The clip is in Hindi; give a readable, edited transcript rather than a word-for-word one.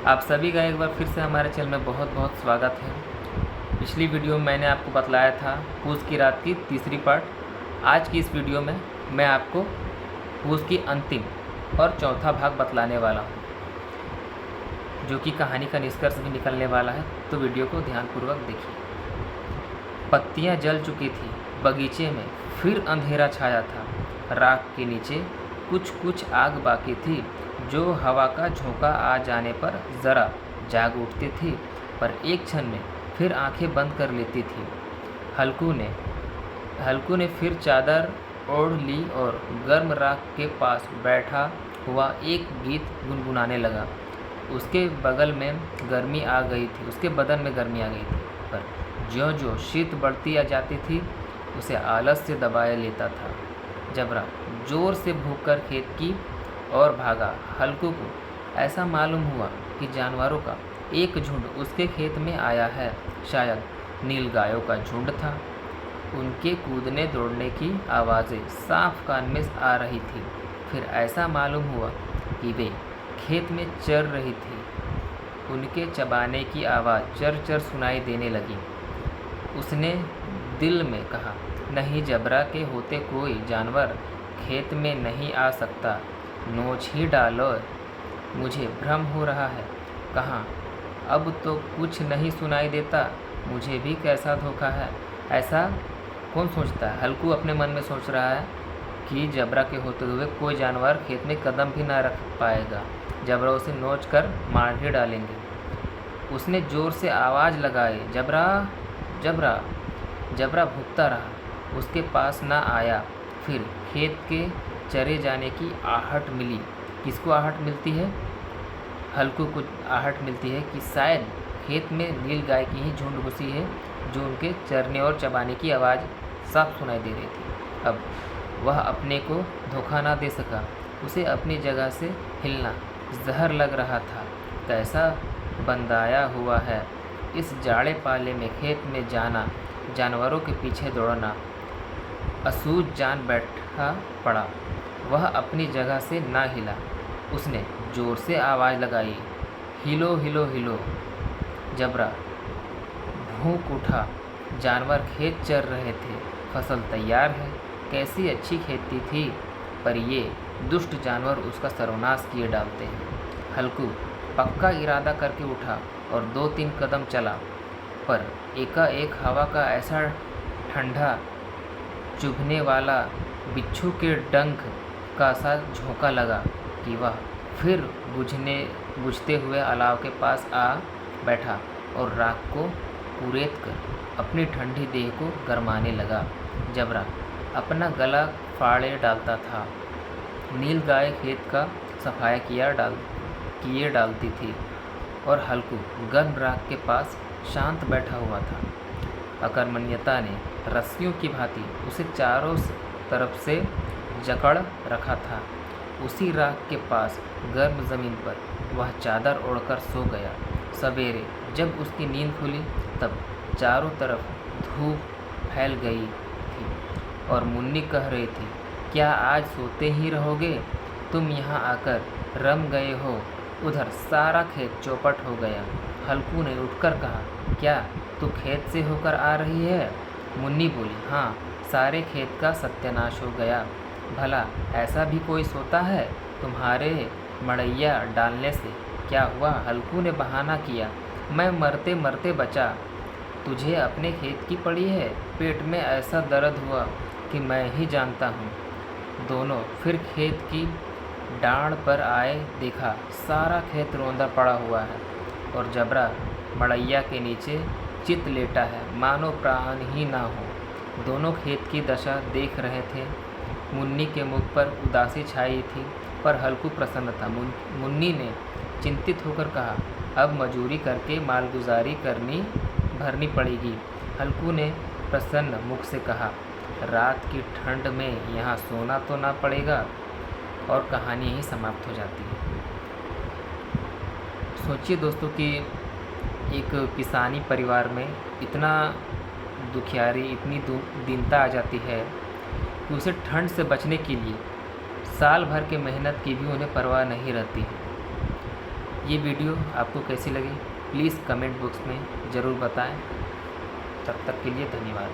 आप सभी का एक बार फिर से हमारे चैनल में बहुत बहुत स्वागत है। पिछली वीडियो में मैंने आपको बतलाया था पूस की रात की तीसरी पार्ट। आज की इस वीडियो में मैं आपको पूस की अंतिम और चौथा भाग बतलाने वाला हूँ, जो कि कहानी का निष्कर्ष भी निकलने वाला है। तो वीडियो को ध्यानपूर्वक देखिए। पत्तियाँ जल चुकी थी, बगीचे में फिर अंधेरा छाया था। राख के नीचे कुछ कुछ आग बाकी थी, जो हवा का झोंका आ जाने पर ज़रा जाग उठती थी, पर एक क्षण में फिर आंखें बंद कर लेती थी। हल्कू ने फिर चादर ओढ़ ली और गर्म राख के पास बैठा हुआ एक गीत गुनगुनाने लगा। उसके बदन में गर्मी आ गई थी, पर ज्यों-ज्यों शीत बढ़ती आ जाती थी, उसे आलस से दबाए लेता था। जबरा जोर से भूखकर खेत की और भागा। हल्कू को ऐसा मालूम हुआ कि जानवरों का एक झुंड उसके खेत में आया है। शायद नीलगायों का झुंड था। उनके कूदने दौड़ने की आवाज़ें साफ कान में आ रही थी। फिर ऐसा मालूम हुआ कि वे खेत में चर रही थी। उनके चबाने की आवाज़ चर चर सुनाई देने लगी। उसने दिल में कहा, नहीं, जबरा के होते कोई जानवर खेत में नहीं आ सकता। नोच ही डालो, मुझे भ्रम हो रहा है। कहाँ, अब तो कुछ नहीं सुनाई देता। मुझे भी कैसा धोखा है। ऐसा कौन सोचता है? हल्कू अपने मन में सोच रहा है कि जबरा के होते हुए कोई जानवर खेत में कदम भी ना रख पाएगा। जबरा उसे नोच कर मार ही डालेंगे। उसने ज़ोर से आवाज़ लगाई, जबरा जबरा। जबरा भुगता रहा, उसके पास ना आया। फिर खेत के चरे जाने की आहट मिली। किसको आहट मिलती है? हल्कू को आहट मिलती है कि शायद खेत में नील गाय की ही झुंड घुसी है, जो उनके चरने और चबाने की आवाज़ साफ सुनाई दे रही थी। अब वह अपने को धोखा ना दे सका। उसे अपनी जगह से हिलना जहर लग रहा था। कैसा बंदाया हुआ है इस जाड़े पाले में खेत में जाना, जानवरों के पीछे दौड़ना। असूझ जान बैठा पड़ा। वह अपनी जगह से ना हिला। उसने ज़ोर से आवाज़ लगाई, हिलो हिलो हिलो। जबरा भूख उठा। जानवर खेत चर रहे थे। फसल तैयार है। कैसी अच्छी खेती थी, पर ये दुष्ट जानवर उसका सर्वनाश किए डालते हैं। हल्कू पक्का इरादा करके उठा और 2-3 कदम चला, पर एकाएक हवा का ऐसा ठंडा चुभने वाला बिच्छू के डंक का सा झोंका लगा कि वह फिर बुझते हुए अलाव के पास आ बैठा और राख को कुरेद कर अपनी ठंडी देह को गरमाने लगा। जबरा अपना गला फाड़े डालता था। नील गाय खेत का सफाया किए डालती थी और हल्कू गर्म राख के पास शांत बैठा हुआ था। अकर्मण्यता ने रस्सियों की भांति उसे चारों तरफ से जकड़ रखा था। उसी राख के पास गर्म ज़मीन पर वह चादर ओढ़कर सो गया। सवेरे जब उसकी नींद खुली, तब चारों तरफ धूप फैल गई थी और मुन्नी कह रही थी, क्या आज सोते ही रहोगे? तुम यहाँ आकर रम गए हो। उधर सारा खेत चौपट हो गया। हल्कू ने उठकर कहा, क्या तू खेत से होकर आ रही है? मुन्नी बोली, हाँ, सारे खेत का सत्यानाश हो गया। भला ऐसा भी कोई सोता है? तुम्हारे मड़ैया डालने से क्या हुआ? हल्कू ने बहाना किया, मैं मरते मरते बचा। तुझे अपने खेत की पड़ी है। पेट में ऐसा दर्द हुआ कि मैं ही जानता हूँ। दोनों फिर खेत की डाँड़ पर आए। देखा सारा खेत रौंदा पड़ा हुआ है और जबरा मड़ैया के नीचे चित लेटा है, मानो प्राण ही ना हो। दोनों खेत की दशा देख रहे थे। मुन्नी के मुख पर उदासी छाई थी, पर हल्कू प्रसन्न था। मुन्नी ने चिंतित होकर कहा, अब मजूरी करके मालगुजारी भरनी पड़ेगी। हल्कू ने प्रसन्न मुख से कहा, रात की ठंड में यहाँ सोना तो ना पड़ेगा। और कहानी ही समाप्त हो जाती है। सोचिए दोस्तों कि एक किसानी परिवार में इतना दुखियारी, इतनी दीनता आ जाती है कि उसे ठंड से बचने के लिए साल भर की मेहनत की भी उन्हें परवाह नहीं रहती है। ये वीडियो आपको कैसी लगी प्लीज़ कमेंट बॉक्स में ज़रूर बताएं। तब तक के लिए धन्यवाद।